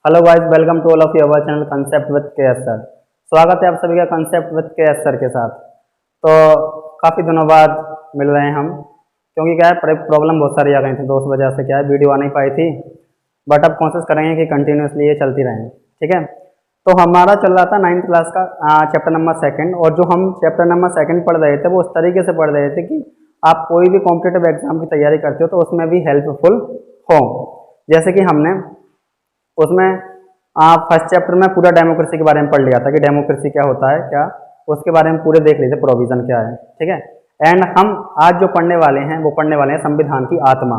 Hello guys, welcome to all of your channel concept with K S sir. स्वागत है आप सभी का concept with K S sir के साथ। तो काफ़ी दिनों बाद मिल रहे हैं हम, क्योंकि क्या है प्रॉब्लम बहुत सारी आ गई थी, तो उस वजह से क्या है वीडियो आ नहीं पाई थी। बट अब कोशिश करेंगे कि कंटिन्यूसली ये चलती रहें, ठीक है। तो हमारा चल रहा था 9th क्लास का चैप्टर नंबर 2, और जो हम चैप्टर नंबर 2 पढ़ रहे थे वो उस तरीके से पढ़ रहे थे कि आप कोई भी कॉम्पिटिटिव एग्जाम की तैयारी करते हो तो उसमें भी हेल्पफुल हो। जैसे कि हमने उसमें फर्स्ट चैप्टर में पूरा डेमोक्रेसी के बारे में पढ़ लिया था कि डेमोक्रेसी क्या होता है, क्या उसके बारे में पूरे देख लिए थे, प्रोविजन क्या है, ठीक है। एंड हम आज जो पढ़ने वाले हैं वो पढ़ने वाले हैं संविधान की आत्मा,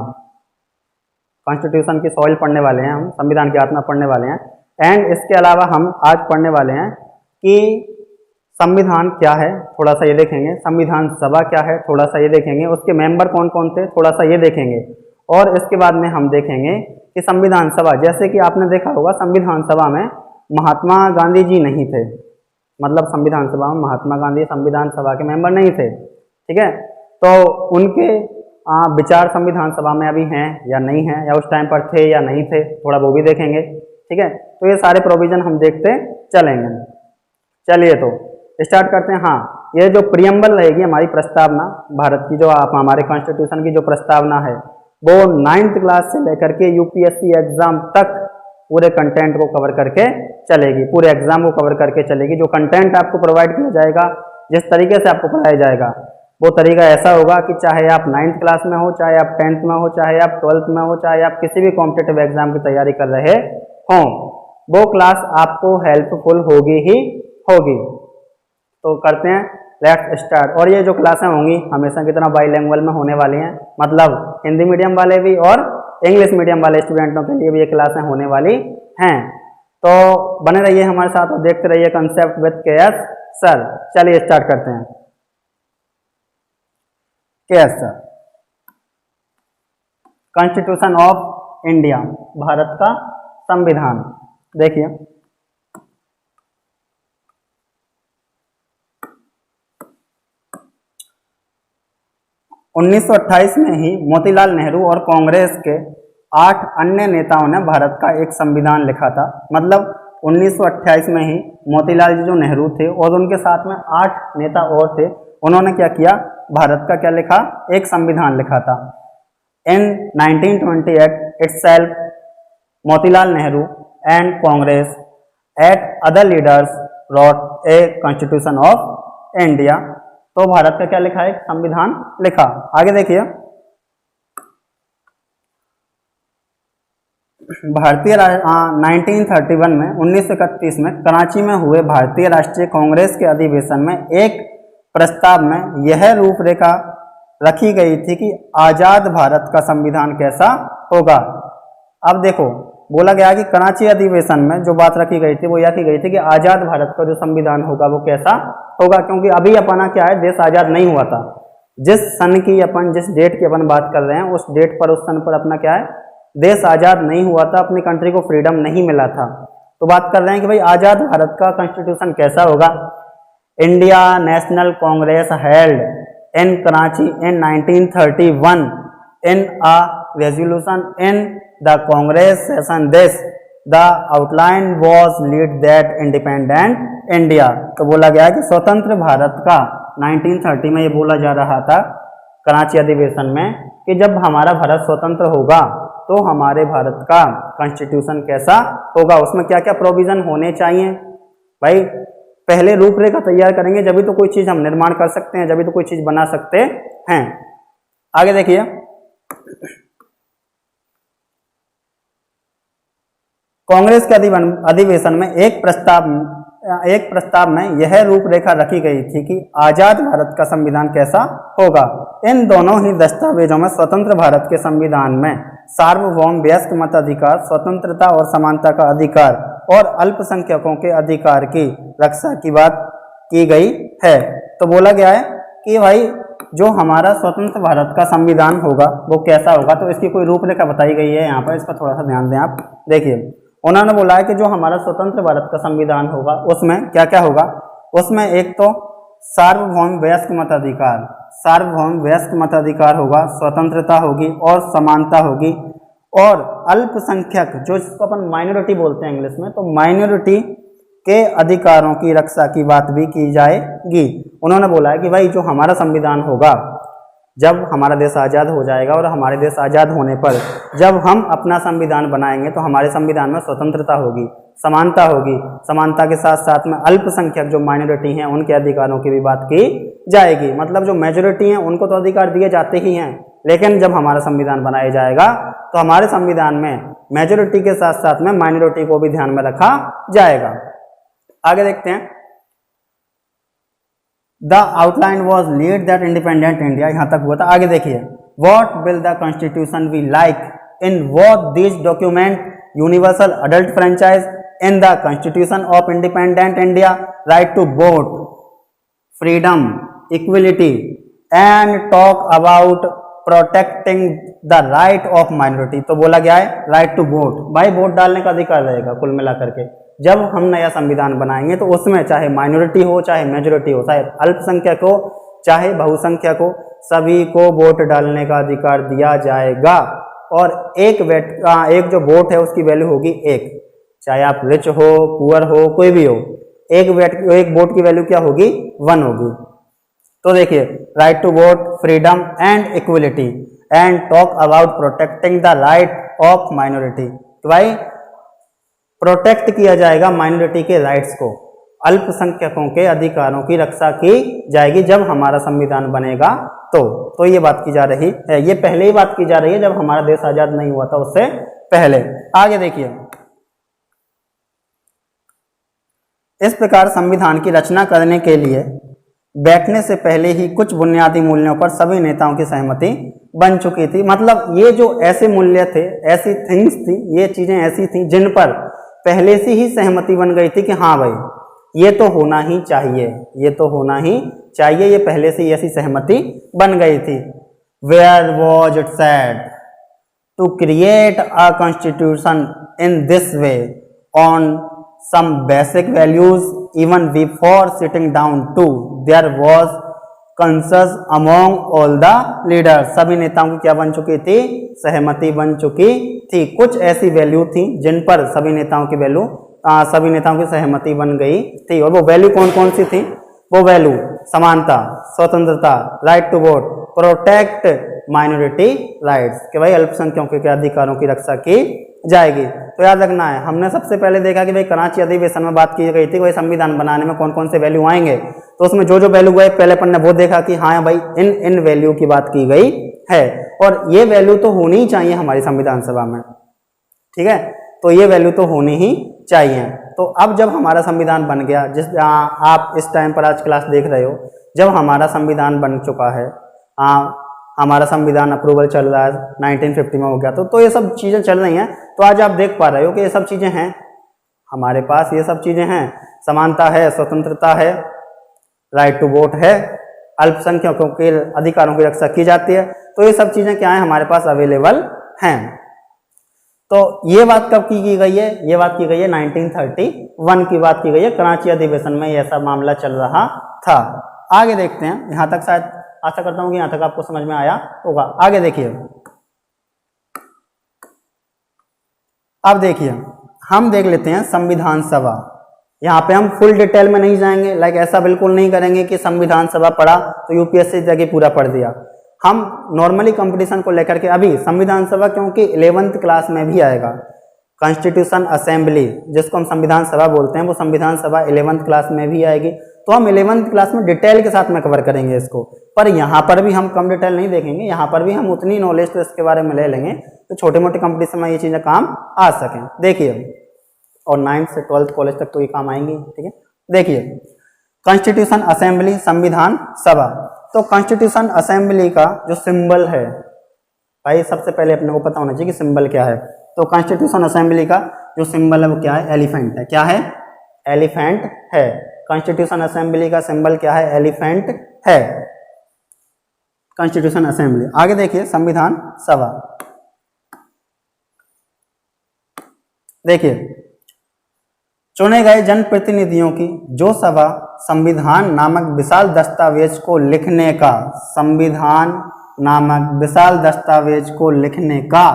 कॉन्स्टिट्यूशन की सॉइल पढ़ने वाले हैं हम, संविधान की आत्मा पढ़ने वाले हैं। एंड इसके अलावा हम आज पढ़ने वाले हैं कि संविधान क्या है, थोड़ा सा ये देखेंगे। संविधान सभा क्या है, थोड़ा सा ये देखेंगे। उसके मेंबर कौन कौन थे, थोड़ा सा ये देखेंगे। और इसके बाद में हम देखेंगे कि संविधान सभा, जैसे कि आपने देखा होगा संविधान सभा में महात्मा गांधी जी नहीं थे, मतलब संविधान सभा में महात्मा गांधी संविधान सभा के मेंबर नहीं थे, ठीक है। तो उनके विचार संविधान सभा में अभी हैं या नहीं हैं, या उस टाइम पर थे या नहीं थे, थोड़ा वो भी देखेंगे, ठीक है। तो ये सारे प्रोविजन हम देखते चलेंगे। चलिए तो स्टार्ट करते हैं। हाँ, ये जो प्रियम्बल रहेगी हमारी प्रस्तावना, भारत की जो आप हमारे कॉन्स्टिट्यूशन की जो प्रस्तावना है वो 9th क्लास से लेकर के यूपीएससी एग्जाम तक पूरे कंटेंट को कवर करके चलेगी, पूरे एग्जाम को कवर करके चलेगी। जो कंटेंट आपको प्रोवाइड किया जाएगा, जिस तरीके से आपको पढ़ाया जाएगा, वो तरीका ऐसा होगा कि चाहे आप 9th क्लास में हो, चाहे आप 10th में हो, चाहे आप 12th में हो, चाहे आप किसी भी कॉम्पिटिटिव एग्जाम की तैयारी कर रहे हों, वो क्लास आपको हेल्पफुल होगी ही होगी। तो करते हैं, लेट्स स्टार्ट। और ये जो क्लासें होंगी हमेशा की तरह बाईलैंग्वेज में होने वाली हैं, मतलब हिंदी मीडियम वाले भी और इंग्लिश मीडियम वाले स्टूडेंटों के लिए भी ये क्लासें होने वाली हैं। तो बने रहिए हमारे साथ और देखते रहिए concept with K S sir. चलिए स्टार्ट करते हैं। के S sir, constitution of India, Bharat का संविधान। देखिए 1928 में ही मोतीलाल नेहरू और कांग्रेस के 8 अन्य नेताओं ने भारत का एक संविधान लिखा था। मतलब 1928 में ही मोतीलाल जी जो नेहरू थे और उनके साथ में 8 नेता और थे, उन्होंने क्या किया, भारत का क्या लिखा, एक संविधान लिखा था। इन 1928 itself Motilal Nehru and Congress eight other leaders wrote a constitution of India. तो भारत का क्या लिखा है, संविधान लिखा। आगे देखिए, भारतीय 1931 में 1931 में कराची में हुए भारतीय राष्ट्रीय कांग्रेस के अधिवेशन में एक प्रस्ताव में यह रूपरेखा रखी गई थी कि आजाद भारत का संविधान कैसा होगा। अब देखो, बोला गया कि कराची अधिवेशन में जो बात रखी गई थी वो यह की गई थी कि आजाद भारत का जो संविधान होगा वो कैसा होगा, क्योंकि अभी अपना क्या है, देश आजाद नहीं हुआ था। जिस सन की अपन, जिस डेट की अपन बात कर रहे हैं, उस डेट पर, उस सन पर अपना क्या है, देश आजाद नहीं हुआ था, अपनी कंट्री को फ्रीडम नहीं मिला था। तो बात कर रहे हैं कि भाई आजाद भारत का कॉन्स्टिट्यूशन कैसा होगा। India national Congress held in Karachi in 1931 in a resolution in the Congress session this the outline was lead that independent India. तो बोला गया कि स्वतंत्र भारत का 1930 में ये बोला जा रहा था कराची अधिवेशन में कि जब हमारा भारत स्वतंत्र होगा तो हमारे भारत का कॉन्स्टिट्यूशन कैसा होगा, उसमें क्या क्या प्रोविजन होने चाहिए। भाई पहले रूपरेखा तैयार करेंगे जब भी तो कोई चीज हम निर्माण कर सकते हैं, जब भी तो कोई चीज बना सकते हैं। आगे देखिए, कांग्रेस के अधिवेशन में एक प्रस्ताव में यह रूपरेखा रखी गई थी कि आजाद भारत का संविधान कैसा होगा। इन दोनों ही दस्तावेजों में स्वतंत्र भारत के संविधान में सार्वभौम वयस्क मताधिकार, स्वतंत्रता और समानता का अधिकार और अल्पसंख्यकों के अधिकार की रक्षा की बात की गई है। तो बोला गया है कि भाई जो हमारा स्वतंत्र भारत का संविधान होगा वो कैसा होगा, तो इसकी कोई रूपरेखा बताई गई है यहाँ पर, इसका थोड़ा सा ध्यान दें आप। देखिए, उन्होंने बोला है कि जो हमारा स्वतंत्र भारत का संविधान होगा उसमें क्या क्या होगा, उसमें एक तो सार्वभौम वयस्क मताधिकार, सार्वभौम वयस्क मताधिकार होगा, स्वतंत्रता होगी और समानता होगी और अल्पसंख्यक, जो इसको अपन माइनॉरिटी बोलते हैं इंग्लिश में, तो माइनॉरिटी के अधिकारों की रक्षा की बात भी की जाएगी। उन्होंने बोला है कि भाई जो हमारा संविधान होगा, जब हमारा देश आज़ाद हो जाएगा और हमारे देश आज़ाद होने पर जब हम अपना संविधान बनाएंगे तो हमारे संविधान में स्वतंत्रता होगी, समानता होगी, समानता के साथ साथ में अल्पसंख्यक जो माइनॉरिटी हैं उनके अधिकारों की भी बात की जाएगी। मतलब जो मेजोरिटी हैं उनको तो अधिकार दिए जाते ही हैं, लेकिन जब हमारा संविधान बनाया जाएगा तो हमारे संविधान में मेजोरिटी के साथ साथ में माइनॉरिटी को भी ध्यान में रखा जाएगा। आगे देखते हैं। The outline was laid that independent India, यहां तक हुआ था। आगे देखिए, what will the constitution we like in what this document, universal adult franchise in the constitution of independent India, right to vote, freedom, equality and talk about protecting the right of minority. तो बोला गया है right to vote, भाई vote डालने का अधिकार रहेगा कुल मिलाकर के। जब हम नया संविधान बनाएंगे तो उसमें चाहे माइनॉरिटी हो, चाहे मेजोरिटी हो, चाहे अल्पसंख्यक हो, चाहे बहुसंख्यक हो, सभी को वोट डालने का अधिकार दिया जाएगा। और एक जो वोट है उसकी वैल्यू होगी एक, चाहे आप रिच हो, पुअर हो, कोई भी हो, एक वोट की वैल्यू क्या होगी? 1 होगी। तो देखिए, right to vote, freedom and equality and talk about protecting the right of minority. तो भाई प्रोटेक्ट किया जाएगा माइनॉरिटी के राइट्स को, अल्पसंख्यकों के अधिकारों की रक्षा की जाएगी जब हमारा संविधान बनेगा। तो ये बात की जा रही है, ये पहले ही बात की जा रही है जब हमारा देश आजाद नहीं हुआ था उससे पहले। आगे देखिए, इस प्रकार संविधान की रचना करने के लिए बैठने से पहले ही कुछ बुनियादी मूल्यों पर सभी नेताओं की सहमति बन चुकी थी। मतलब ये जो ऐसे मूल्य थे, ऐसी थिंग्स थी, ये चीजें ऐसी थी जिन पर पहले से ही सहमति बन गई थी कि हाँ भाई ये तो होना ही चाहिए, ये तो होना ही चाहिए, ये पहले से ही ऐसी सहमति बन गई थी। Where was it said to create a constitution in this way on some basic values even before sitting down to there was consensus among all the leaders। सभी नेताओं की क्या बन चुकी थी? सहमति बन चुकी थी। कुछ ऐसी वैल्यू थी जिन पर सभी नेताओं की सहमति बन गई थी। और वो वैल्यू कौन कौन सी थी? वो वैल्यू समानता, स्वतंत्रता, right to vote, protect minority rights, कि भाई अल्पसंख्यकों के अधिकारों की रक्षा की जाएगी। तो याद रखना है, हमने सबसे पहले देखा कि भाई कराची अधिवेशन में बात की गई थी भाई संविधान बनाने में कौन कौन से वैल्यू आएंगे। तो उसमें जो जो वैल्यू गए पहले अपन ने वो देखा कि हाँ भाई इन वैल्यू की बात की गई है और ये वैल्यू तो होनी ही चाहिए हमारी संविधान सभा में, ठीक है। तो ये वैल्यू तो होनी ही चाहिए। तो अब जब हमारा संविधान बन गया, आप इस टाइम पर आज क्लास देख रहे हो, जब हमारा संविधान बन चुका है, हमारा संविधान अप्रूवल चल रहा है, 1950 में हो गया, तो ये सब चीज़ें चल रही हैं। तो आज आप देख पा रहे हो कि ये सब चीज़ें हैं हमारे पास, ये सब चीज़ें हैं, समानता है, स्वतंत्रता है, राइट टू वोट है, अल्पसंख्यकों के अधिकारों की रक्षा की जाती है। तो ये सब चीज़ें क्या है हमारे पास अवेलेबल हैं। तो ये बात कब की गई है? ये बात की गई है 1931 की बात की गई है, कराची अधिवेशन में ये सब मामला चल रहा था। आगे देखते हैं, यहाँ तक शायद आशा करता हूँ कि यहाँ तक आपको समझ में आया होगा। आगे देखिए, अब देखिए हम देख लेते हैं संविधान सभा। यहाँ पे हम फुल डिटेल में नहीं जाएंगे, लाइक ऐसा बिल्कुल नहीं करेंगे कि संविधान सभा पढ़ा तो यूपीएससी जगह पूरा पढ़ दिया। हम नॉर्मली कंपटीशन को लेकर के अभी संविधान सभा, क्योंकि 11th क्लास में भी आएगा, कॉन्स्टिट्यूशन असेंबली जिसको हम संविधान सभा बोलते हैं, वो संविधान सभा 11th क्लास में भी आएगी। तो हम 11th क्लास में डिटेल के साथ में कवर करेंगे इसको, पर यहाँ पर भी हम कम डिटेल नहीं देखेंगे, यहाँ पर भी हम उतनी नॉलेज तो इसके बारे में ले लेंगे तो छोटे मोटे कंपटीशन में ये चीज़ें काम आ सकें। देखिए, और 9th से 12th कॉलेज तक तो ये काम आएंगी, ठीक है। देखिए, कॉन्स्टिट्यूशन असेंबली, संविधान सभा। तो कॉन्स्टिट्यूशन असेंबली का जो सिंबल है भाई, सबसे पहले अपने को पता होना चाहिए कि सिंबल क्या है। तो कॉन्स्टिट्यूशन असेंबली का जो सिंबल है वो क्या है? एलिफेंट है। क्या है? एलिफेंट है। कॉन्स्टिट्यूशन असेंबली का सिंबल क्या है? एलिफेंट है, कॉन्स्टिट्यूशन असेंबली। आगे देखिए, संविधान सभा। देखिए, चुने गए जनप्रतिनिधियों की जो सभा संविधान नामक विशाल दस्तावेज को लिखने का, संविधान नामक विशाल दस्तावेज को लिखने का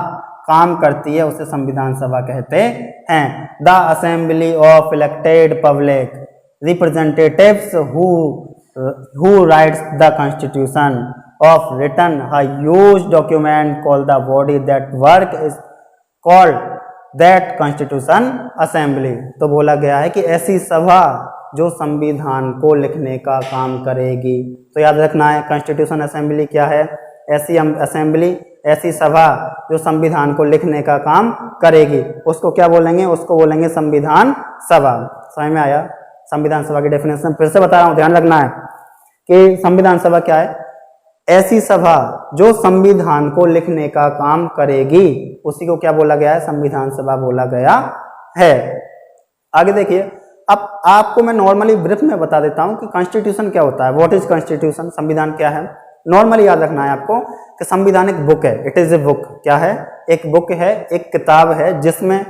काम करती है उसे संविधान सभा कहते हैं। The assembly of elected public representatives who writes the constitution of written a huge document called the body that work is called that constitution assembly। तो बोला गया है कि ऐसी सभा जो संविधान को लिखने का काम करेगी। तो याद रखना है कॉन्स्टिट्यूशन असेंबली क्या है, ऐसी असेंबली ऐसी सभा जो संविधान को लिखने का काम करेगी उसको क्या बोलेंगे, उसको बोलेंगे संविधान सभा। समझ में आया? संविधान सभा की डेफिनेशन फिर से बता रहा हूं, ध्यान रखना है कि संविधान सभा क्या है, ऐसी सभा जो संविधान को लिखने का काम करेगी उसी को क्या बोला गया है, संविधान सभा बोला गया है। आगे देखिए, अब आपको मैं नॉर्मली ब्रीफ में बता देता हूं कि कॉन्स्टिट्यूशन क्या होता है, व्हाट इज कॉन्स्टिट्यूशन, संविधान क्या है। नॉर्मली याद रखना है आपको कि संविधान एक बुक है, इट इज ए बुक। क्या है? एक बुक है, एक किताब है जिसमें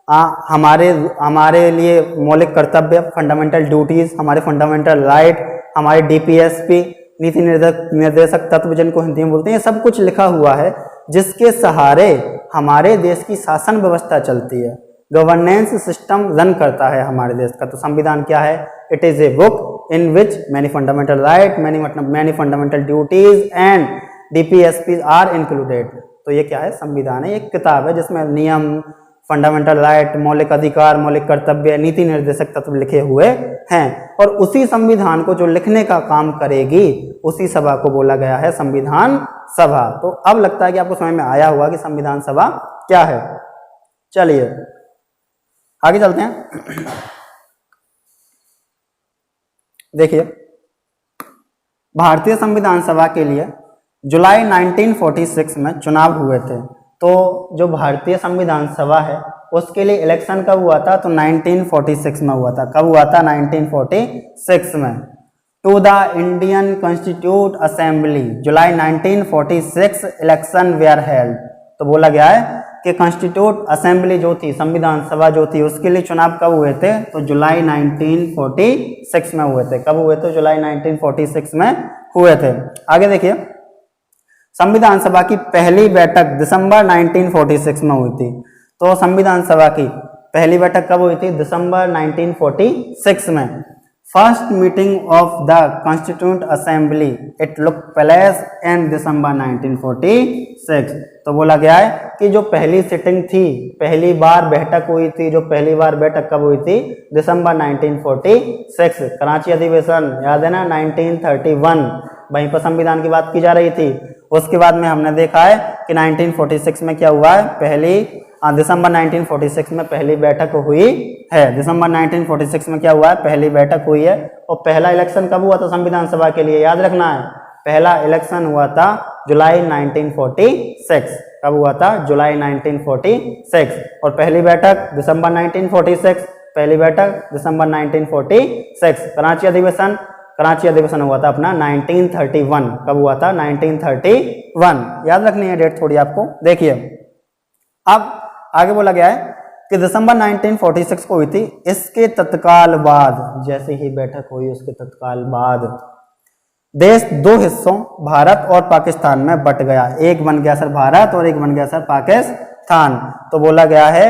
हमारे लिए मौलिक कर्तव्य, फंडामेंटल ड्यूटीज, हमारे फंडामेंटल राइट, हमारे डीपीएसपी नीति निर्देशक तत्व जिनको हिंदी में बोलते हैं, ये सब कुछ लिखा हुआ है जिसके सहारे हमारे देश की शासन व्यवस्था चलती है, गवर्नेंस सिस्टम रन करता है हमारे देश का। तो संविधान क्या है? It is a book in which many fundamental right, many fundamental duties and DPSP are included. तो ये क्या है? संविधान है, एक किताब है जिसमें नियम, फंडामेंटल राइट, मौलिक अधिकार, मौलिक कर्तव्य, नीति निर्देशक तत्व लिखे हुए हैं। और उसी संविधान को जो लिखने का काम करेगी उसी सभा को बोला गया है संविधान सभा। तो अब लगता है कि आपको समझ में आया होगा कि संविधान सभा क्या है। चलिए आगे चलते हैं। देखिए, भारतीय संविधान सभा के लिए जुलाई 1946 में चुनाव हुए थे। तो जो भारतीय संविधान सभा है उसके लिए इलेक्शन कब हुआ था? तो 1946 में हुआ था। कब हुआ था? 1946 में। To the Indian constitute assembly July 1946 election were held. तो बोला गया है कि कॉन्स्टिट्यूट असेंबली जो थी, संविधान सभा जो थी, उसके लिए चुनाव कब हुए थे? तो जुलाई 1946 में हुए थे। कब हुए थे? जुलाई 1946 में हुए थे। आगे देखिए, संविधान सभा की पहली बैठक दिसंबर 1946 में हुई थी। तो संविधान सभा की पहली बैठक कब हुई थी? दिसंबर 1946 में। First meeting of the constituent assembly it took place in December 1946। तो बोला गया है कि जो पहली सिटिंग थी, पहली बार बैठक हुई थी, जो पहली बार बैठक कब हुई थी? दिसंबर 1946। कराची अधिवेशन याद है ना, 1931, वहीं पर संविधान की बात की जा रही थी। उसके बाद में हमने देखा है कि 1946 में क्या हुआ है, दिसंबर 1946 में पहली बैठक हुई है। दिसंबर 1946 में क्या हुआ है? पहली बैठक हुई है। और पहला इलेक्शन कब हुआ था संविधान सभा के लिए? याद रखना है, पहला इलेक्शन हुआ था जुलाई 1946। कब हुआ था? जुलाई 1946। और पहली बैठक दिसंबर 1946, पहली बैठक दिसंबर 1946। कराची अधिवेशन हुआ था अपना 1931। कब हुआ था? 1931। याद रखनी है डेट थोड़ी आपको। देखिए, अब आगे बोला गया है कि दिसंबर 1946 को हुई थी। इसके तत्काल बाद, जैसे ही बैठक हुई उसके तत्काल बाद देश दो हिस्सों भारत और पाकिस्तान में बट गया। एक बन गया सर भारत और एक बन गया सर पाकिस्तान। तो बोला गया है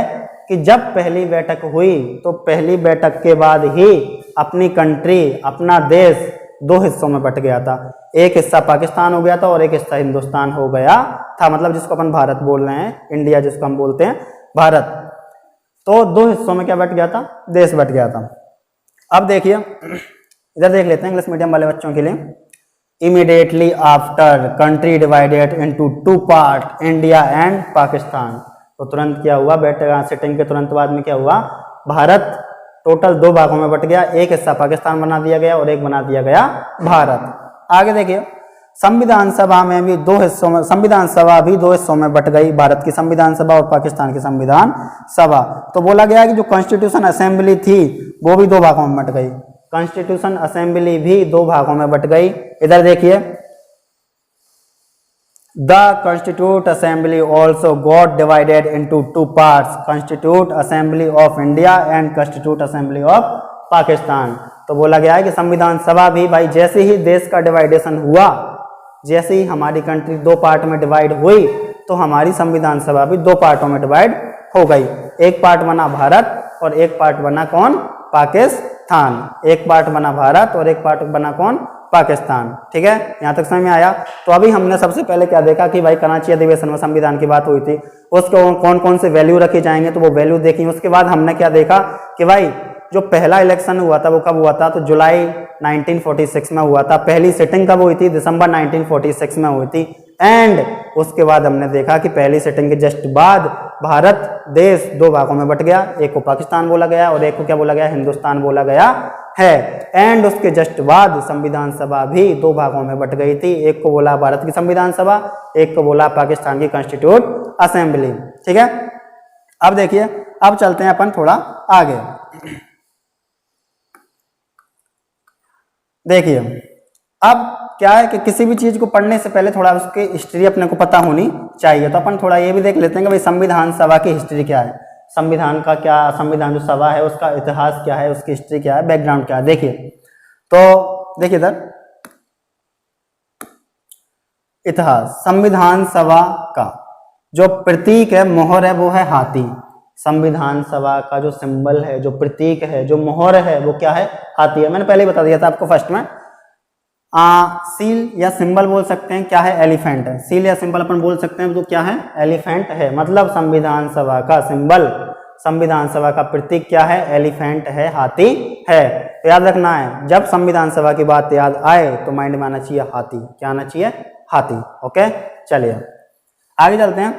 कि जब पहली बैठक हुई तो पहली बैठक के बाद ही अपनी कंट्री, अपना देश दो हिस्सों में बट गया था। एक हिस्सा पाकिस्तान हो गया था और एक हिस्सा हिंदुस्तान हो गया था। मतलब जिसको अपन भारत बोल रहे हैं, इंडिया जिसको हम बोलते हैं भारत। तो दो हिस्सों में क्या बट गया था? देश बट गया था। अब देखिए, इधर देख लेते हैं इंग्लिश मीडियम वाले बच्चों के लिए। Immediately after country divided into two part, India and Pakistan. तो तुरंत क्या हुआ? बैठक सिटिंग के तुरंत बाद में क्या हुआ? भारत टोटल दो भागों में बट गया। एक हिस्सा पाकिस्तान बना दिया गया और एक बना दिया गया भारत। आगे देखिए, संविधान सभा में भी दो हिस्सों में, संविधान सभा भी दो हिस्सों में बट गई, भारत की संविधान सभा और पाकिस्तान की संविधान सभा। तो बोला गया कि जो कॉन्स्टिट्यूशन असेंबली थी वो भी दो भागों में बट गई। कॉन्स्टिट्यूशन असेंबली भी दो भागों में बट गई। इधर देखिए, the constituent assembly also got divided into two parts, constitute assembly of India and constitute assembly of Pakistan. तो बोला गया है कि संविधान सभा भी भाई जैसे ही देश का डिवाइडेशन हुआ, जैसे ही हमारी कंट्री दो पार्ट में डिवाइड हुई, तो हमारी संविधान सभा भी दो पार्टों में डिवाइड हो गई। एक पार्ट बना भारत और एक पार्ट बना कौन? पाकिस्तान। एक पार्ट बना भारत और एक पार्ट बना कौन? पाकिस्तान। ठीक है, यहाँ तक समझ में आया। तो अभी हमने सबसे पहले क्या देखा कि भाई कराची अधिवेशन में संविधान की बात हुई थी, उसको कौन कौन से वैल्यू रखे जाएंगे, तो वो वैल्यू देखी। उसके बाद हमने क्या देखा कि भाई जो पहला इलेक्शन हुआ था वो कब हुआ था, तो जुलाई 1946 में हुआ था। पहली सिटिंग कब हुई थी? दिसंबर 1946 में हुई थी। एंड उसके बाद हमने देखा कि पहली सिटिंग के जस्ट बाद भारत देश दो भागों में बट गया, एक को पाकिस्तान बोला गया और एक को क्या बोला गया? हिंदुस्तान बोला गया है। एंड उसके जस्ट बाद संविधान सभा भी दो भागों में बट गई थी, एक को बोला भारत की संविधान सभा, एक को बोला पाकिस्तान की कॉन्स्टिट्यूट असेंबली। ठीक है, अब देखिए, अब चलते हैं अपन थोड़ा आगे। देखिए अब क्या है कि किसी भी चीज को पढ़ने से पहले थोड़ा उसकी हिस्ट्री अपने को पता होनी चाहिए। तो अपन थोड़ा ये भी देख लेते हैं कि भाई संविधान सभा की हिस्ट्री क्या है, संविधान का क्या, संविधान जो सभा है उसका इतिहास क्या है, उसकी हिस्ट्री क्या है, बैकग्राउंड क्या है। देखिए तो देखिए इधर इतिहास। संविधान सभा का जो प्रतीक है, मोहर है, वो है हाथी। संविधान सभा का जो सिंबल है, जो प्रतीक है, जो मोहर है, वो क्या है? हाथी है। मैंने पहले ही बता दिया था आपको फर्स्ट में। सील या सिंबल बोल सकते हैं, क्या है? एलिफेंट है। सील या सिंबल अपन बोल सकते हैं तो क्या है? एलिफेंट है। मतलब संविधान सभा का सिंबल, संविधान सभा का प्रतीक क्या है? एलिफेंट है, हाथी है। तो याद रखना है, जब संविधान सभा की बात याद आए तो माइंड में आना चाहिए हाथी। क्या आना चाहिए? हाथी। ओके, चलिए आगे चलते हैं।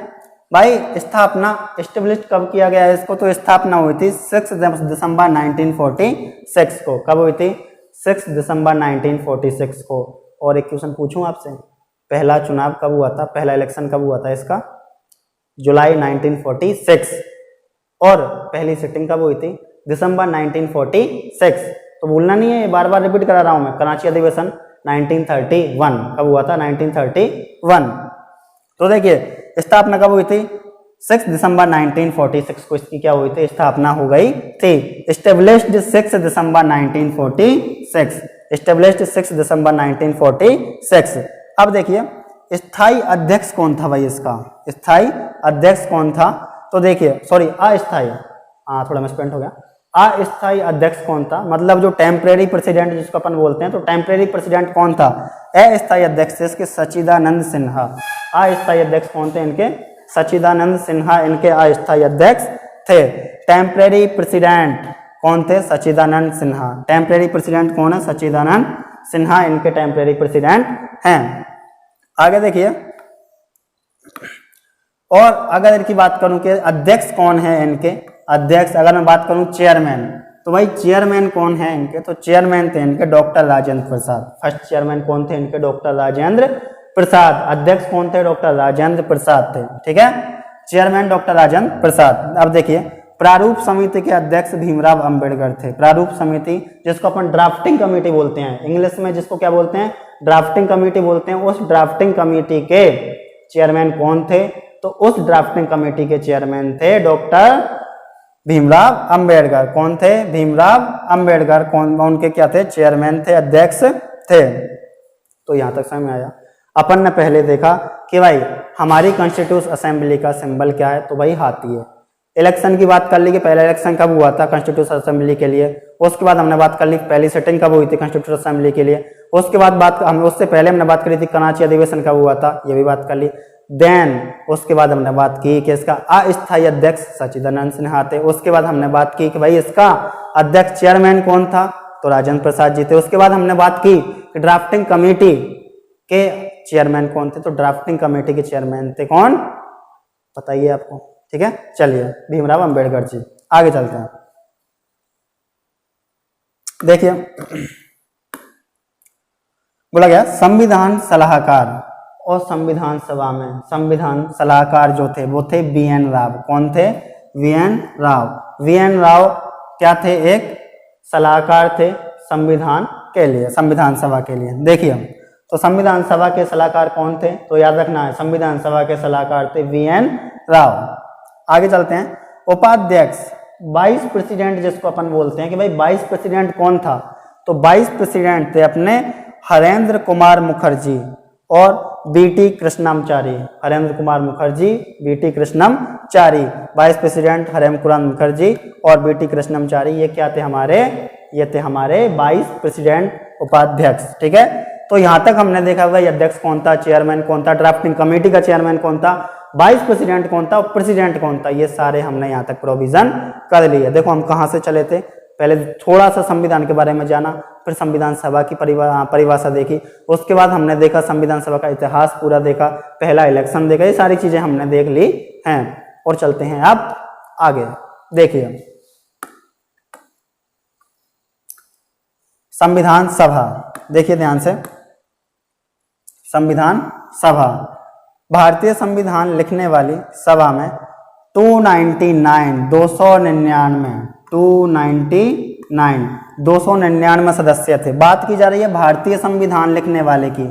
भाई स्थापना, एस्टेब्लिश कब किया गया है इसको? तो स्थापना हुई थी 6 दिसंबर 1946 को। कब हुई थी? 6 दिसंबर 1946 को। और एक क्वेश्चन पूछूं आपसे, पहला चुनाव कब हुआ था, पहला इलेक्शन कब हुआ था इसका? जुलाई 1946। और पहली सिटिंग कब हुई थी? दिसंबर 1946। तो भूलना नहीं है, बार बार रिपीट करा रहा हूं मैं। कराची अधिवेशन 1931 कब हुआ था? 1931। तो देखिए स्थापना कब हुई थी? 6 दिसंबर 1946 को इसकी क्या हुई थी? स्थापना हो गई थी। एस्टेब्लिश्ड 6 दिसंबर 1946। एस्टेब्लिश्ड 6 दिसंबर 1946। अब देखिए स्थायी अध्यक्ष कौन था भाई इसका? स्थायी अध्यक्ष कौन था? तो देखिए सॉरी अस्थायी, थोड़ा मिसप्रिंट हो गया। अस्थायी अध्यक्ष कौन था? मतलब जो टेम्परेरी प्रेसिडेंट जिसको अपन बोलते हैं, तो टेम्परेरी प्रेसिडेंट कौन था? अस्थायी अध्यक्ष इसके सच्चिदानंद सिन्हा। अस्थायी अध्यक्ष कौन थे इनके? सच्चिदानंद सिन्हा इनके अस्थायी अध्यक्ष थे। टेम्परेरी प्रेसिडेंट कौन थे? सच्चिदानंद सिन्हा। टेम्परेरी प्रेसिडेंट कौन है? सच्चिदानंद सिन्हा इनके टेम्परेरी प्रेसिडेंट हैं। आगे देखिए, और अगर इनकी बात करूं कि अध्यक्ष कौन है इनके, अध्यक्ष अगर मैं बात करूं चेयरमैन, तो भाई चेयरमैन कौन है इनके? तो चेयरमैन थे इनके doctor Rajendra Prasad. First chairman कौन थे इनके? डॉक्टर राजेंद्र प्रसाद। अध्यक्ष कौन थे? डॉक्टर राजेंद्र प्रसाद थे। ठीक है, चेयरमैन डॉक्टर राजेंद्र प्रसाद। अब देखिए प्रारूप समिति के अध्यक्ष भीमराव अंबेडकर थे। प्रारूप समिति जिसको अपन ड्राफ्टिंग कमेटी बोलते हैं, इंग्लिश में जिसको क्या बोलते हैं? ड्राफ्टिंग कमेटी बोलते हैं। उस ड्राफ्टिंग कमेटी के चेयरमैन कौन थे? तो उस ड्राफ्टिंग कमेटी के चेयरमैन थे डॉक्टर भीमराव अंबेडकर। कौन थे? भीमराव अंबेडकर। कौन उनके क्या थे? चेयरमैन थे, अध्यक्ष थे। तो यहां तक समझ में आया। अपन ने पहले देखा कि भाई हमारी कॉन्स्टिट्यूशन असेंबली का सिंबल क्या है? तो भाई हाथी है। इलेक्शन की बात कर ली कि पहला इलेक्शन कब हुआ था कॉन्स्टिट्यूशन असेंबली के लिए। उसके बाद हमने बात कर ली पहली सिटिंग कब हुई थी कॉन्स्टिट्यूशन असेंबली के लिए। उसके बाद उससे पहले हमने बात करी थी कराची अधिवेशन कब हुआ था, ये भी बात कर ली। देन उसके बाद हमने बात की कि इसका अस्थायी अध्यक्ष सच्चिदानंद सिन्हा थे। उसके बाद हमने बात की कि भाई इसका अध्यक्ष चेयरमैन कौन था? तो राजेंद्र प्रसाद जी थे। उसके बाद हमने बात की कि ड्राफ्टिंग कमेटी के चेयरमैन कौन थे? तो ड्राफ्टिंग कमेटी के चेयरमैन थे कौन? बताइए आपको। ठीक है, चलिए भीमराव अंबेडकर जी। आगे चलते हैं। देखिए बोला गया संविधान सलाहकार, और संविधान सभा में संविधान सलाहकार जो थे वो थे BN राव। कौन थे? VN राव। VN राव क्या थे? एक सलाहकार थे संविधान के लिए, संविधान सभा के लिए। देखिए तो संविधान सभा के सलाहकार कौन थे? तो याद रखना है संविधान सभा के सलाहकार थे VN राव। आगे चलते हैं। उपाध्यक्ष, वाइस प्रेसिडेंट जिसको अपन बोलते हैं कि भाई वाइस प्रेसिडेंट कौन था? तो वाइस प्रेसिडेंट थे अपने हरेंद्र कुमार मुखर्जी। और BT Krishnamachari, Harendra Kumar Mukherjee, BT Krishnamachari, vice president Harendra Mukherjee और बीटी कृष्णमचारी, ये क्या थे हमारे, ये थे हमारे वाइस प्रेसिडेंट उपाध्यक्ष। ठीक है, तो यहां तक हमने देखा हुआ अध्यक्ष कौन था, चेयरमैन कौन था, ड्राफ्टिंग कमेटी का चेयरमैन कौन था, वाइस प्रेसिडेंट कौन था और प्रेसिडेंट कौन था, ये सारे हमने यहाँ तक प्रोविजन कर लिए। देखो हम कहाँ से चले थे, पहले थोड़ा सा संविधान के बारे में जाना, फिर संविधान सभा की परिभाषा देखी, उसके बाद हमने देखा संविधान सभा का इतिहास पूरा देखा, पहला इलेक्शन देखा, ये सारी चीजें हमने देख ली हैं। और चलते हैं अब आगे। देखिए संविधान सभा, देखिए ध्यान से, संविधान सभा भारतीय संविधान लिखने वाली सभा में 299 सदस्य थे। बात की जा रही है भारतीय संविधान लिखने वाले की,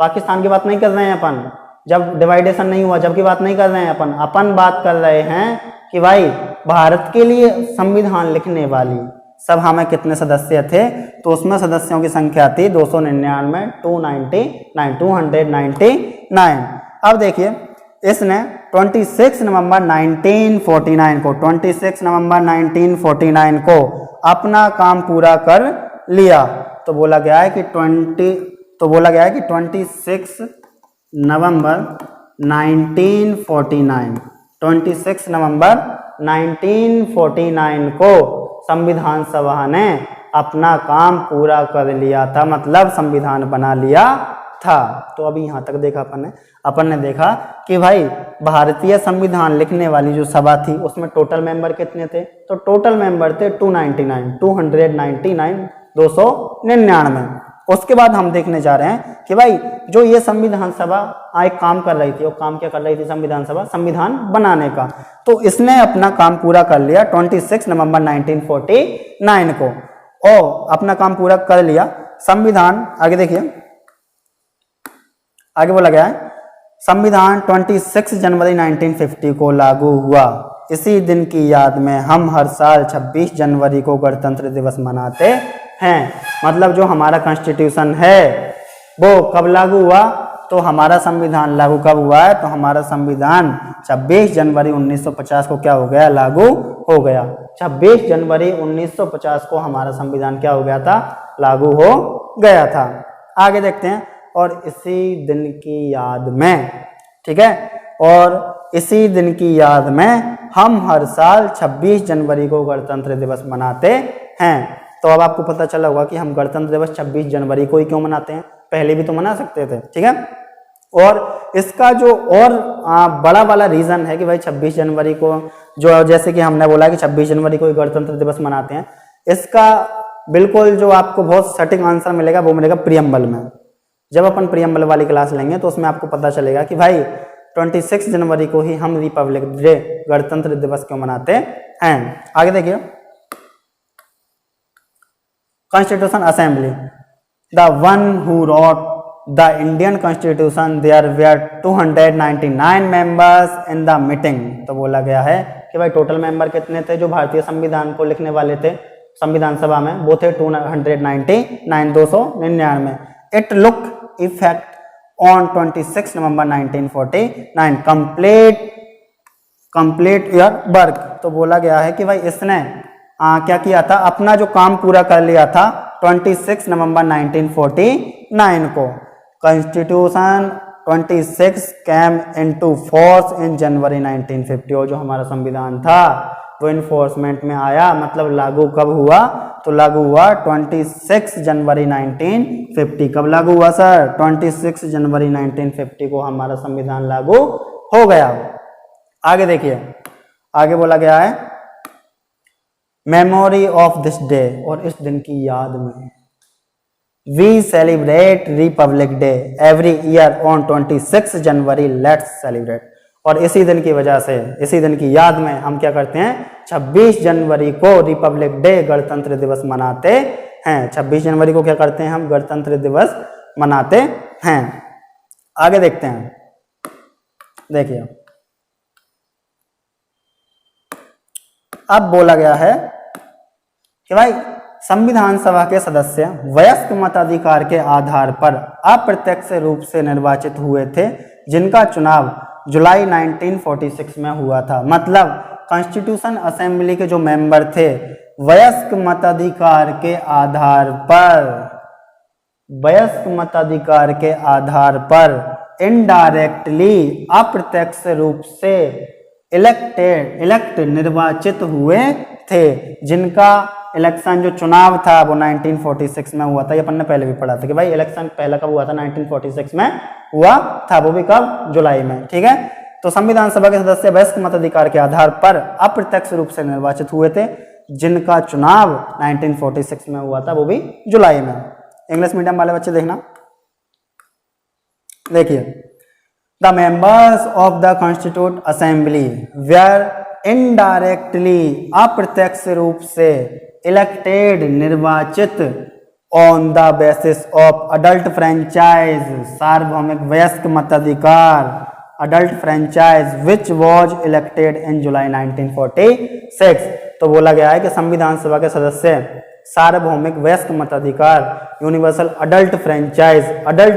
पाकिस्तान की बात नहीं कर रहे हैं अपन, जब डिवाइडेशन नहीं हुआ जब की बात नहीं कर रहे हैं अपन बात कर रहे हैं कि भाई भारत के लिए संविधान लिखने वाली सभा में कितने सदस्य थे, तो उसमें सदस्यों की संख्या थी 299। अब देखिए इसने 26 नवंबर 1949 को अपना काम पूरा कर लिया। तो बोला गया है कि 26 नवंबर 1949 को संविधान सभा ने अपना काम पूरा कर लिया था, मतलब संविधान बना लिया था। तो अभी यहाँ तक देखा अपन ने देखा कि भाई भारतीय संविधान लिखने वाली जो सभा थी उसमें टोटल मेंबर कितने थे, तो टोटल मेंबर थे 299। उसके बाद हम देखने जा रहे हैं कि भाई जो ये संविधान सभा एक काम कर रही थी, वो काम क्या कर रही थी संविधान सभा, संविधान बनाने का। तो इसने अपना काम पूरा कर लिया 26 नवंबर 1949 को, और अपना काम पूरा कर लिया। संविधान आगे देखिए, आगे बोला गया है संविधान 26 जनवरी 1950 को लागू हुआ। इसी दिन की याद में हम हर साल 26 जनवरी को गणतंत्र दिवस मनाते हैं। मतलब जो हमारा कॉन्स्टिट्यूशन है वो कब लागू हुआ, तो हमारा संविधान लागू कब हुआ है, तो हमारा संविधान 26 जनवरी 1950 को क्या हो गया, लागू हो गया। 26 जनवरी 1950 को हमारा संविधान क्या हो गया था, लागू हो गया था। आगे देखते हैं, और इसी दिन की याद में, ठीक है, और इसी दिन की याद में हम हर साल 26 जनवरी को गणतंत्र दिवस मनाते हैं। तो अब आपको पता चला होगा कि हम गणतंत्र दिवस 26 जनवरी को ही क्यों मनाते हैं, पहले भी तो मना सकते थे। ठीक है, और इसका जो और बड़ा वाला रीजन है कि भाई 26 जनवरी को, जो जैसे कि हमने बोला कि 26 जनवरी को गणतंत्र दिवस मनाते हैं, इसका बिल्कुल जो आपको बहुत सटीक आंसर मिलेगा वो मिलेगा प्रियम्बल में। जब अपन प्रियम्बल वाली क्लास लेंगे तो उसमें आपको पता चलेगा कि भाई 26 जनवरी को ही हम रिपब्लिक डे, गणतंत्र दिवस क्यों मनाते हैं। आगे देखिए, constitution assembly, the one who wrote the Indian constitution, there were 299 members in the meeting. तो बोला गया है कि भाई टोटल मेंबर कितने थे जो भारतीय संविधान को लिखने वाले थे संविधान सभा में, वो थे 299। इट लुक इफेक्ट ऑन 26 नवंबर 1949 कंप्लीट ईयर वर्क। तो बोला गया है कि भाई इसने क्या किया था, अपना जो काम पूरा कर लिया था 26 नवंबर 1949 को। Constitution 26 came into force in January 1950। और जो हमारा संविधान था वो इन्फोर्समेंट में आया, मतलब लागू कब हुआ, तो लागू हुआ 26 जनवरी 1950। कब लागू हुआ सर, 26 जनवरी 1950 को हमारा संविधान लागू हो गया। आगे देखिए, आगे बोला गया है मेमोरी ऑफ दिस डे, और इस दिन की याद में we celebrate Republic Day every year on 26 January, let's celebrate. और इसी दिन की वजह से, इसी दिन की याद में हम क्या करते हैं, 26 जनवरी को रिपब्लिक डे, गणतंत्र दिवस मनाते हैं। 26 जनवरी को क्या करते हैं हम, गणतंत्र दिवस मनाते हैं। आगे देखते हैं, देखिए अब बोला गया है कि भाई संविधान सभा के सदस्य वयस्क मताधिकार के आधार पर अप्रत्यक्ष रूप से निर्वाचित हुए थे, जिनका चुनाव जुलाई 1946 में हुआ था। मतलब कॉन्स्टिट्यूशन असेंबली के जो मेंबर थे वयस्क मताधिकार के आधार पर, वयस्क मताधिकार के आधार पर इनडायरेक्टली अप्रत्यक्ष रूप से इलेक्ट निर्वाचित हुए थे, जिनका इलेक्शन जो चुनाव था वो 1946 में हुआ था। ये अपन ने पहले भी पढ़ा था कि भाई इलेक्शन पहला कब हुआ था, 1946 में हुआ था, वो भी कब, जुलाई में। ठीक है, तो संविधान सभा के सदस्य वयस्क मताधिकार के आधार पर अप्रत्यक्ष रूप से निर्वाचित हुए थे, जिनका चुनाव 1946 में हुआ था, वो भी जुलाई में। इंग्लिश मीडियम वाले बच्चे देखना, देखिए, the members of the constituent assembly were indirectly अप्रत्यक्ष रूप से इलेक्टेड निर्वाचित on the basis of adult franchise, सार्वभौमिक वयस्क मताधिकार, adult franchise which was elected in July 1946। तो बोला गया है कि संविधान सभा के सदस्य सार्वभौमिक वयस्क मताधिकार यूनिवर्सल अडल्ट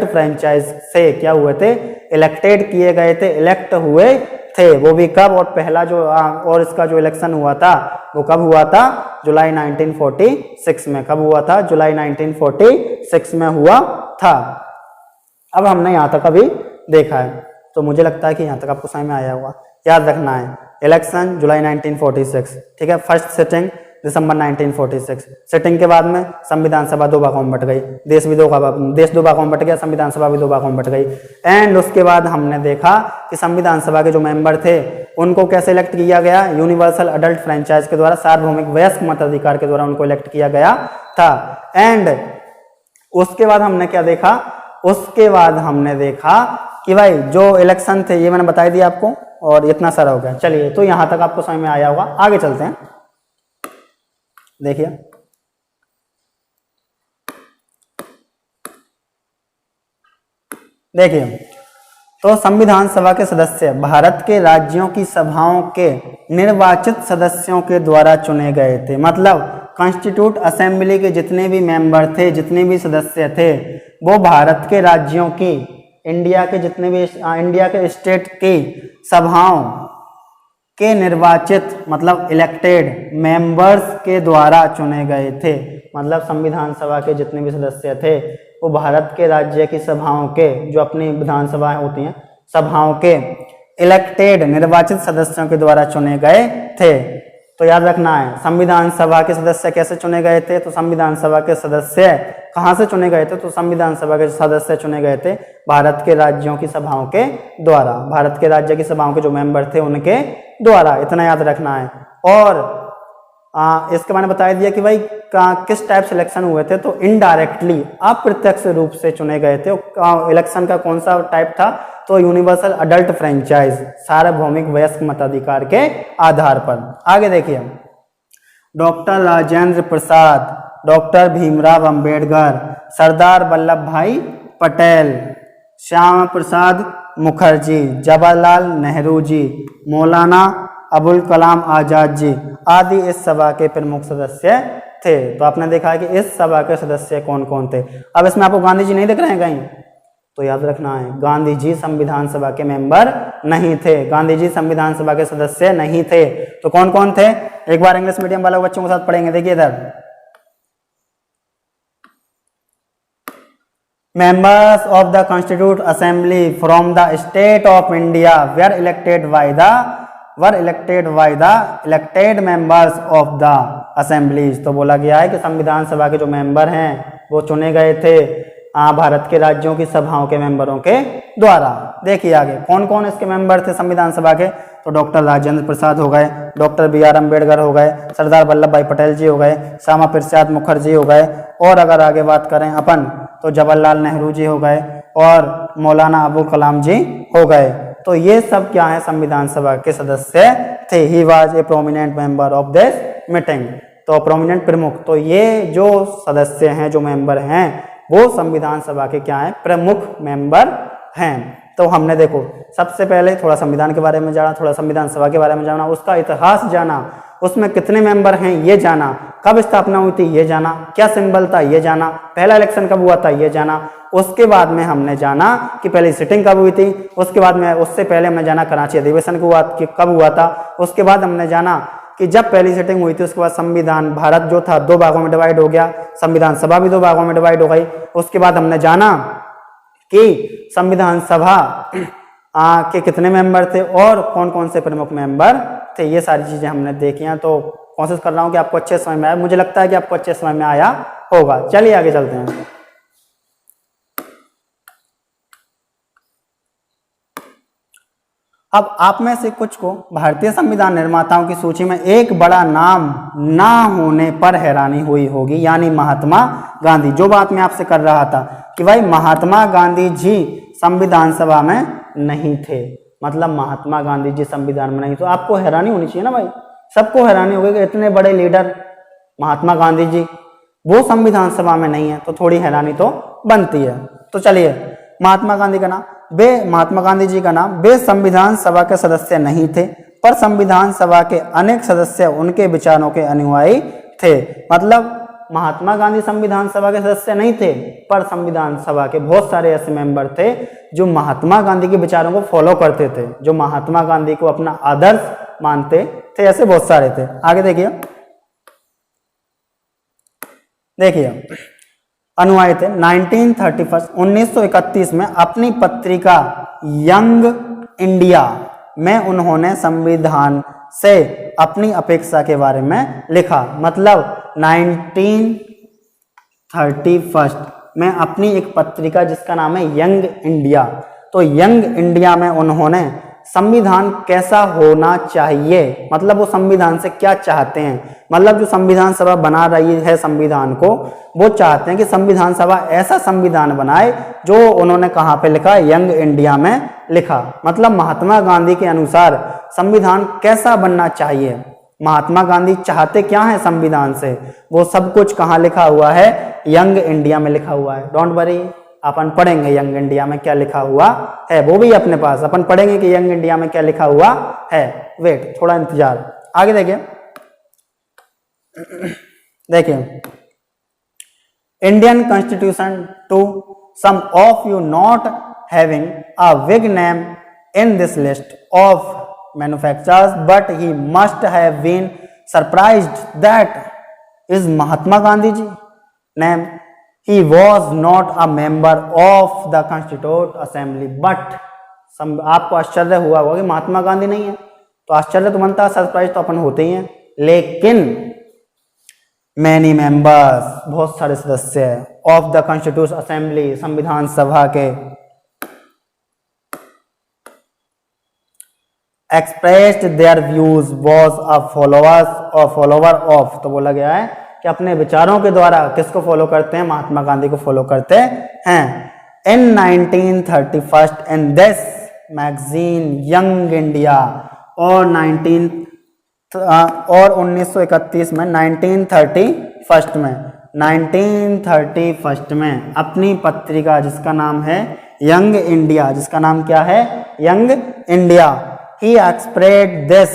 फ्रेंचाइज से क्या हुए थे, इलेक्टेड किए गए थे, इलेक्ट हुए थे। वो भी कब, और पहला जो और इसका जो इलेक्शन हुआ था वो कब हुआ था, जुलाई 1946 में। कब हुआ था, जुलाई 1946 में हुआ था। अब हमने यहाँ तक अभी देखा है, तो मुझे लगता है कि यहाँ तक आपको समझ में आया होगा। याद रखना है, इलेक्शन जुलाई 1946, ठीक है, फर्स्ट सिटिंग दिसंबर 1946। सिटिंग के बाद में संविधान सभा दो भागों में बट गई, देश दो भागों में बट गया, संविधान सभा भी दो भागों में बट गई। एंड उसके बाद हमने देखा कि संविधान सभा के जो मेंबर थे उनको कैसे इलेक्ट किया गया, यूनिवर्सल अडल्ट फ्रेंचाइज के द्वारा, सार्वभौमिक वयस्क मताधिकार के द्वारा उनको इलेक्ट किया गया था। एंड उसके बाद हमने क्या देखा, उसके बाद हमने देखा कि भाई जो इलेक्शन थे ये मैंने बता दिया आपको, और इतना सारा हो गया। चलिए, तो यहां तक आपको समझ में आया होगा, आगे चलते हैं। देखिए, तो संविधान सभा के सदस्य भारत के राज्यों की सभाओं के निर्वाचित सदस्यों के द्वारा चुने गए थे। मतलब कॉन्स्टिट्यूट असेंबली के जितने भी मेंबर थे, जितने भी सदस्य थे, वो भारत के राज्यों की, इंडिया के जितने भी इंडिया के स्टेट की सभाओं के निर्वाचित, मतलब इलेक्टेड मेंबर्स के द्वारा चुने गए थे। मतलब संविधान सभा के जितने भी सदस्य थे वो भारत के राज्य की सभाओं के, जो अपनी विधानसभाएं होती हैं, सभाओं के इलेक्टेड निर्वाचित सदस्यों के द्वारा चुने गए थे। तो याद रखना है, संविधान सभा के सदस्य कैसे चुने गए थे, तो संविधान सभा के सदस्य कहां से चुने गए थे, तो संविधान सभा के सदस्य चुने गए थे भारत के राज्यों की सभाओं के द्वारा, भारत के राज्य की सभाओं के जो मेंबर थे उनके द्वारा। इतना याद रखना है। और इसके मैंने बता दिया कि भाई किस टाइप से इलेक्शन हुए थे, तो इनडायरेक्टली, अप्रत्यक्ष रूप से चुने गए थे। इलेक्शन का कौन सा टाइप था, तो यूनिवर्सल अडल्ट फ्रेंचाइज, सार्वभौमिक वयस्क मताधिकार के आधार पर। आगे देखिए, डॉक्टर राजेंद्र प्रसाद, डॉक्टर भीमराव अंबेडकर, सरदार वल्लभ भाई पटेल, श्यामा प्रसाद मुखर्जी, जवाहरलाल नेहरू जी, मौलाना अबुल कलाम आजाद जी आदि इस सभा के प्रमुख सदस्य थे। तो आपने देखा है कि इस सभा के सदस्य कौन कौन थे। अब इसमें आपको गांधी जी नहीं दिख रहे हैं कहीं, तो याद रखना है, गांधी जी संविधान सभा के मेंबर नहीं थे, गांधी जी संविधान सभा के सदस्य नहीं थे। तो कौन कौन थे, एक बार इंग्लिश मीडियम वाले बच्चों के साथ पढ़ेंगे। देखिए इधर, members of the constituent assembly from the state of India were elected by the elected members of the assemblies। तो बोला गया है कि संविधान सभा के जो मेंबर हैं वो चुने गए थे भारत के राज्यों की सभाओं के मेंबरों के द्वारा। देखिए आगे कौन कौन इसके मेंबर थे संविधान सभा के, तो डॉक्टर राजेंद्र प्रसाद हो गए, डॉक्टर BR अम्बेडकर हो गए, सरदार वल्लभ भाई पटेल जी हो गए, श्यामा प्रसाद मुखर्जी हो गए, और अगर आगे बात करें अपन तो जवाहरलाल नेहरू जी हो गए और मौलाना अबुल कलाम जी हो गए। तो ये सब क्या है, संविधान सभा के सदस्य थे। He was a prominent member of this meeting. तो प्रोमिनेंट प्रमुख, तो ये जो सदस्य हैं, जो मेंबर हैं, वो संविधान सभा के क्या हैं, प्रमुख मेंबर हैं। तो हमने देखो सबसे पहले थोड़ा संविधान के बारे में जाना, थोड़ा संविधान सभा के बारे में जाना, उसका इतिहास जाना, उसमें कितने मेंबर हैं ये जाना, कब स्थापना हुई थी ये जाना, क्या सिंबल था ये जाना, पहला इलेक्शन कब हुआ था ये जाना। उसके बाद में हमने जाना कि पहली सिटिंग कब हुई थी, उसके बाद में उससे पहले हमने जाना कराची अधिवेशन कब हुआ था, उसके बाद हमने जाना कि जब पहली सिटिंग हुई थी उसके बाद संविधान भारत जो था 2 भागों में डिवाइड हो गया, संविधान सभा भी 2 भागों में डिवाइड हो गई। उसके बाद हमने जाना कि संविधान सभा के कितने मेंबर थे और कौन कौन से प्रमुख मेंबर थे, ये सारी चीजें हमने देखी हैं। तो कोशिश कर रहा हूँ कि आपको अच्छे समझ में आया, मुझे लगता है कि आपको अच्छे समझ में आया होगा। चलिए आगे चलते हैं। अब आप में से कुछ को भारतीय संविधान निर्माताओं की सूची में एक बड़ा नाम ना होने पर हैरानी हुई होगी, यानी महात्मा गांधी। जो बात मैं आपसे कर रहा था कि भाई महात्मा गांधी जी संविधान सभा में नहीं थे, मतलब महात्मा गांधी जी संविधान में नहीं, तो आपको हैरानी होनी चाहिए ना भाई, सबको हैरानी होगी कि इतने बड़े लीडर महात्मा गांधी जी वो संविधान सभा में नहीं है, तो थोड़ी हैरानी तो बनती है। तो चलिए, महात्मा गांधी जी का नाम वे संविधान सभा के सदस्य नहीं थे, पर संविधान सभा के अनेक सदस्य उनके विचारों के अनुयायी थे। मतलब महात्मा गांधी संविधान सभा के सदस्य नहीं थे, पर संविधान सभा के बहुत सारे ऐसे मेंबर थे जो महात्मा गांधी के विचारों को फॉलो करते थे, जो महात्मा गांधी को अपना आदर्श मानते थे, ऐसे बहुत सारे थे। आगे देखिए अनुयायी थे। 1931 में अपनी पत्रिका यंग इंडिया में उन्होंने संविधान से अपनी अपेक्षा के बारे में लिखा। मतलब 1931 में अपनी एक पत्रिका जिसका नाम है यंग इंडिया, तो यंग इंडिया में उन्होंने संविधान कैसा होना चाहिए, मतलब वो संविधान से क्या चाहते हैं, मतलब जो संविधान सभा बना रही है संविधान को, वो चाहते हैं कि संविधान सभा ऐसा संविधान बनाए जो उन्होंने कहाँ पे लिखा, यंग इंडिया में लिखा। मतलब महात्मा गांधी के अनुसार संविधान कैसा बनना चाहिए, महात्मा गांधी चाहते क्या है संविधान से, वो सब कुछ कहाँ लिखा हुआ है, यंग इंडिया में लिखा हुआ है। डोंट वरी, अपन पढ़ेंगे यंग इंडिया में क्या लिखा हुआ है, वो भी अपने पास अपन पढ़ेंगे कि यंग इंडिया में क्या लिखा हुआ है। वेट, थोड़ा इंतजार। आगे देखिए Indian constitution to some of you not having a big name in this list of manufacturers but he must have been surprised that is Mahatma Gandhi ji name. He was not a member of the Constituent Assembly, but आपको आश्चर्य हुआ होगा कि महात्मा गांधी नहीं है, तो आश्चर्य तो बनता है, सरप्राइज तो अपन होते ही हैं, लेकिन मैनी मेंबर्स बहुत सारे सदस्य ऑफ द कॉन्स्टिट्यूट असेंबली संविधान सभा के expressed their views was a follower of, तो बोला गया है कि अपने विचारों के द्वारा किसको फॉलो करते हैं, महात्मा गांधी को फॉलो करते हैं। इन 1931 in this magazine young India और 1931 में 1931 में अपनी पत्रिका जिसका नाम है यंग इंडिया, जिसका नाम क्या है, young India, he expressed this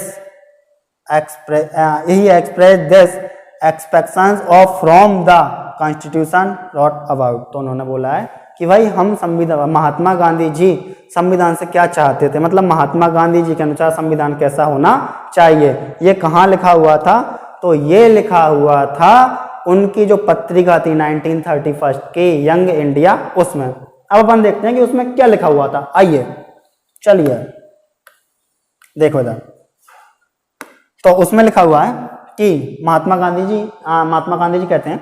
expectations of from the constitution not about, तो उन्होंने बोला है कि भाई हम संविधान, महात्मा गांधी जी संविधान से क्या चाहते थे, मतलब महात्मा गांधी जी के अनुसार संविधान कैसा होना चाहिए, ये कहाँ लिखा हुआ था, तो ये लिखा हुआ था उनकी जो पत्रिका थी 1931 की यंग इंडिया, उसमें। अब अपन देखते हैं कि उसमें क्या लिखा हुआ था। आइए चलिए देखो इधर, तो उसमें लिखा हुआ है कि महात्मा गांधी जी कहते हैं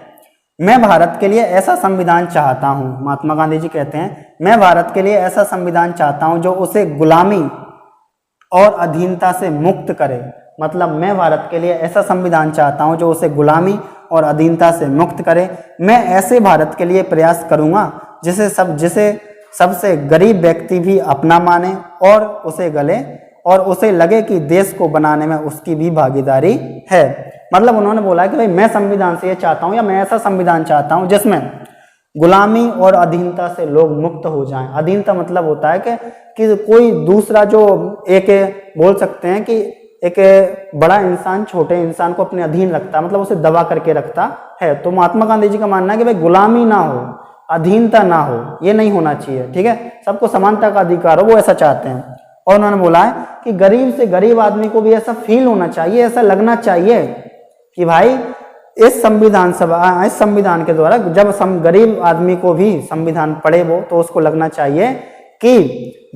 मैं भारत के लिए ऐसा संविधान चाहता हूं, महात्मा गांधी जी कहते हैं मैं भारत के लिए ऐसा संविधान चाहता हूं जो उसे गुलामी और अधीनता से मुक्त करे। मतलब मैं भारत के लिए ऐसा संविधान चाहता हूं जो उसे गुलामी और अधीनता से मुक्त करे। मैं ऐसे भारत के लिए प्रयास करूंगा जिसे सबसे गरीब व्यक्ति भी अपना माने और उसे लगे कि देश को बनाने में उसकी भी भागीदारी है। मतलब उन्होंने बोला कि भाई मैं संविधान से ये चाहता हूं, या मैं ऐसा संविधान चाहता हूं जिसमें गुलामी और अधीनता से लोग मुक्त हो जाएं। अधीनता मतलब होता है कि कोई दूसरा जो एक बोल सकते हैं कि एक बड़ा इंसान छोटे इंसान को अपने अधीन रखता, मतलब उसे दबा करके रखता है। तो महात्मा गांधी जी का मानना है कि भाई गुलामी ना हो, अधीनता ना हो, ये नहीं होना चाहिए, ठीक है, सबको समानता का अधिकार हो, वो ऐसा चाहते हैं। और उन्होंने बोला है कि गरीब से गरीब आदमी को भी ऐसा फील होना चाहिए, ऐसा लगना चाहिए कि भाई इस संविधान के द्वारा जब गरीब आदमी को भी संविधान पढ़े वो, तो उसको लगना चाहिए कि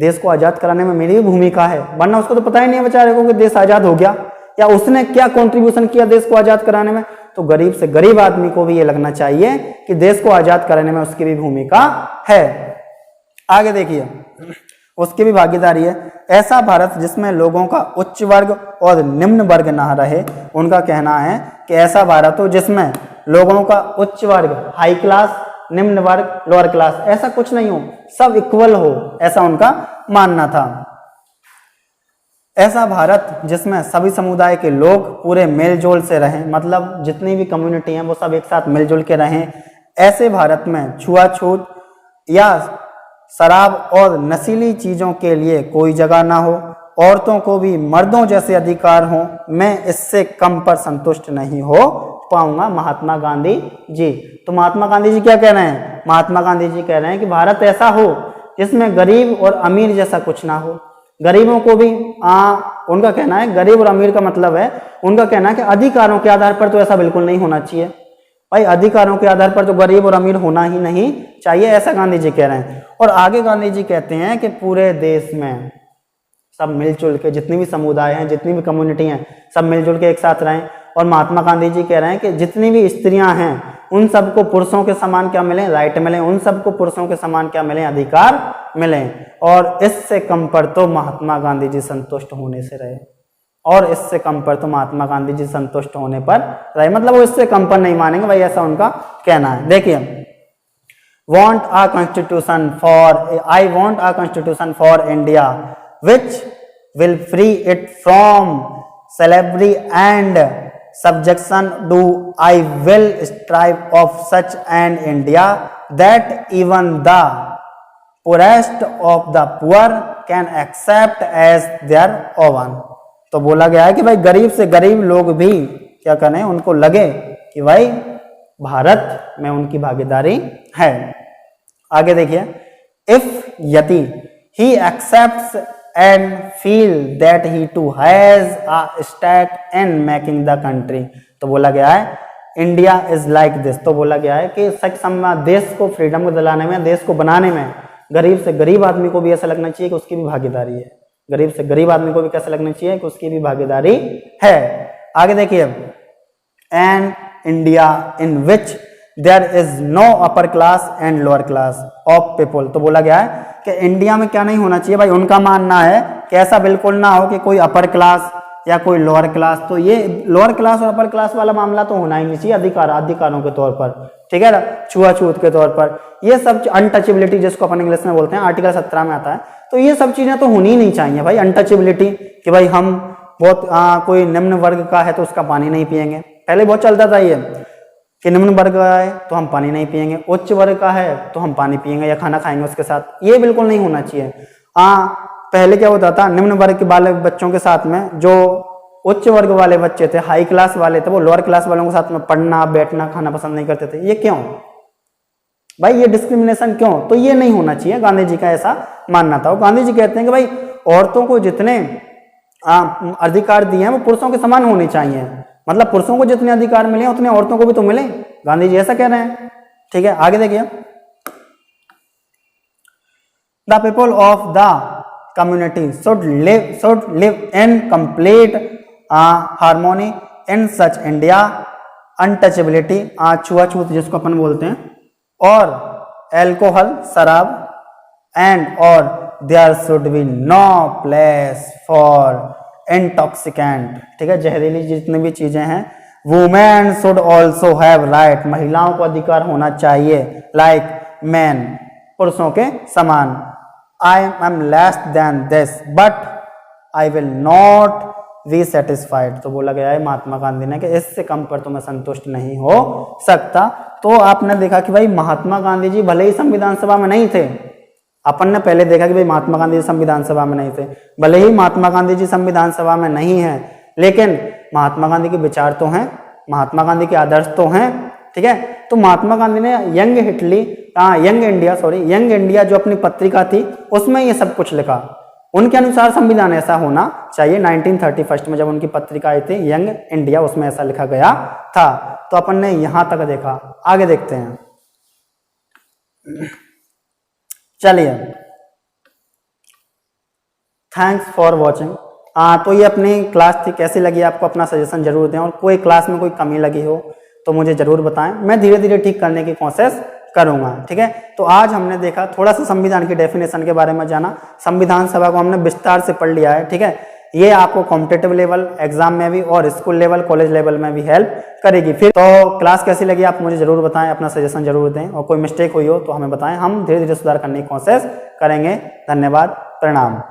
देश को आजाद कराने में मेरी भी भूमिका है, वरना उसको तो पता ही नहीं है बेचारे को कि देश आजाद हो गया या उसने क्या कंट्रीब्यूशन किया देश को आजाद कराने में। तो गरीब से गरीब आदमी को भी ये लगना चाहिए कि देश को आजाद कराने में उसकी भी भूमिका है। आगे देखिए, उसकी भी भागीदारी है। ऐसा भारत जिसमें लोगों का उच्च वर्ग और निम्न वर्ग ना रहे। उनका कहना है कि ऐसा भारत हो जिसमें लोगों का उच्च वर्ग हाई क्लास, निम्न वर्ग लोअर क्लास, ऐसा कुछ नहीं हो, सब इक्वल हो, ऐसा उनका मानना था। ऐसा भारत जिसमें सभी समुदाय के लोग पूरे मेलजोल से रहें, मतलब जितनी भी कम्युनिटी हैं वो सब एक साथ मिलजुल के रहें। ऐसे भारत में छुआछूत या शराब और नशीली चीजों के लिए कोई जगह ना हो, औरतों को भी मर्दों जैसे अधिकार हो, मैं इससे कम पर संतुष्ट नहीं हो पाऊंगा। महात्मा गांधी जी। तो महात्मा गांधी जी क्या कह रहे हैं? महात्मा गांधी जी कह रहे हैं कि भारत ऐसा हो जिसमें गरीब और अमीर जैसा कुछ ना हो, गरीबों को भी उनका कहना है, गरीब और अमीर का मतलब है, उनका कहना है कि अधिकारों के आधार पर तो ऐसा बिल्कुल नहीं होना चाहिए भाई, अधिकारों के आधार पर तो गरीब और अमीर होना ही नहीं चाहिए, ऐसा गांधी जी कह रहे हैं। और आगे गांधी जी कहते हैं कि पूरे देश में सब मिलजुल के, जितनी भी समुदाय हैं, जितनी भी कम्युनिटी हैं, सब मिलजुल के एक साथ रहें। और महात्मा गांधी जी कह रहे हैं कि जितनी भी स्त्रियां हैं उन सबको पुरुषों के समान क्या मिले? राइट मिले, उन सबको पुरुषों के समान क्या मिले? अधिकार मिले। और इससे कम पर तो महात्मा गांधी जी संतुष्ट होने से रहे, और इससे कम पर तो महात्मा गांधी जी संतुष्ट होने पर रहे, मतलब वो इससे कम पर नहीं मानेंगे भाई, ऐसा उनका कहना है। देखिए, want a constitution for I want a constitution for India which will free it from slavery and subjection. Do I will strive of such an India that even the poorest of the poor can accept as their own. तो बोला गया है कि भाई गरीब से गरीब लोग भी क्या करें, उनको लगे कि भाई भारत में उनकी भागीदारी है। आगे देखिए, इफ यदि he accepts and feel that he too has a stake in making the country, तो बोला गया है इंडिया इज लाइक दिस, तो बोला गया है कि देश को फ्रीडम को दिलाने में, देश को बनाने में गरीब से गरीब आदमी को भी ऐसा लगना चाहिए कि उसकी भी भागीदारी है, गरीब से गरीब आदमी को भी कैसा लगना चाहिए कि उसकी भी भागीदारी है। आगे देखिए, an India in which there is no upper class and lower class of people, तो बोला गया है कि इंडिया में क्या नहीं होना चाहिए भाई, उनका मानना है कि ऐसा बिल्कुल ना हो कि कोई अपर क्लास या कोई लोअर क्लास, तो ये लोअर क्लास और अपर क्लास वाला मामला तो होना ही नहीं चाहिए अधिकारों के तौर पर, ठीक है ना, छुआछूत के तौर पर, ये सब अनटचेबिलिटी जिसको अपन इंग्लिश में बोलते हैं, आर्टिकल 17 में आता है, तो ये सब चीजें तो होनी ही नहीं चाहिए भाई। अनटचेबिलिटी कि भाई हम बहुत कोई निम्न वर्ग का है तो उसका पानी नहीं पिएंगे, पहले बहुत चलता था ये कि निम्न वर्ग का है तो हम पानी नहीं पिएंगे, उच्च वर्ग का है तो हम पानी पिएंगे या खाना खाएंगे उसके साथ, ये बिल्कुल नहीं होना चाहिए। पहले क्या होता था, निम्न वर्ग के वाले बच्चों के साथ में जो उच्च वर्ग वाले बच्चे थे, हाई क्लास वाले थे, वो लोअर क्लास वालों के साथ में पढ़ना बैठना खाना पसंद नहीं करते थे। ये क्यों भाई, ये डिस्क्रिमिनेशन क्यों? तो ये नहीं होना चाहिए, गांधी जी का ऐसा मानना था। गांधी जी कहते हैं कि भाई औरतों को जितने अधिकार दिए हैं वो पुरुषों के समान होने चाहिए, मतलब पुरुषों को जितने अधिकार मिले उतने औरतों को भी तो मिले, गांधी जी ऐसा कह रहे हैं, ठीक है। आगे देखिए, the people of the community should live in complete harmony in such India untouchability, छुआछूत जिसको अपन बोलते हैं, और एल्कोहल शराब एंड और there should be no place for intoxicant, ठीक है, जहरीली जितनी भी चीजें हैं। Women should also have right, महिलाओं को अधिकार होना चाहिए, लाइक मैन, पुरुषों के समान। I am less than this but I will not be satisfied, तो बोला गया है महात्मा गांधी ने कि इससे कम पर तो मैं संतुष्ट नहीं हो सकता। तो आपने देखा कि भाई महात्मा गांधी जी भले ही संविधान सभा में नहीं थे, अपन ने पहले देखा कि भाई महात्मा गांधी जी संविधान सभा में नहीं थे। भले ही महात्मा गांधी जी संविधान सभा में नहीं है, लेकिन महात्मा गांधी के विचार तो हैं, महात्मा गांधी के आदर्श तो हैं, ठीक है। तो महात्मा गांधी ने यंग इंडिया जो अपनी पत्रिका थी उसमें ये सब कुछ लिखा। उनके अनुसार संविधान ऐसा होना चाहिए। 1931 में जब उनकी पत्रिका आई थी यंग इंडिया, उसमें ऐसा लिखा गया था। तो अपन ने यहां तक देखा, आगे देखते हैं। चलिए, थैंक्स फॉर वॉचिंग। तो ये अपनी क्लास थी, कैसी लगी आपको अपना सजेशन जरूर दें, और कोई क्लास में कोई कमी लगी हो तो मुझे जरूर बताएं, मैं धीरे धीरे ठीक करने की कोशिश करूंगा, ठीक है। तो आज हमने देखा, थोड़ा सा संविधान की डेफिनेशन के बारे में जाना, संविधान सभा को हमने विस्तार से पढ़ लिया है, ठीक है। ये आपको कॉम्पिटिटिव लेवल एग्जाम में भी और स्कूल लेवल कॉलेज लेवल में भी हेल्प करेगी। फिर तो क्लास कैसी लगी आप मुझे जरूर बताएं, अपना सजेशन जरूर दें, और कोई मिस्टेक हुई हो तो हमें बताएं, हम धीरे धीरे सुधार करने की कोशिश करेंगे। धन्यवाद, प्रणाम।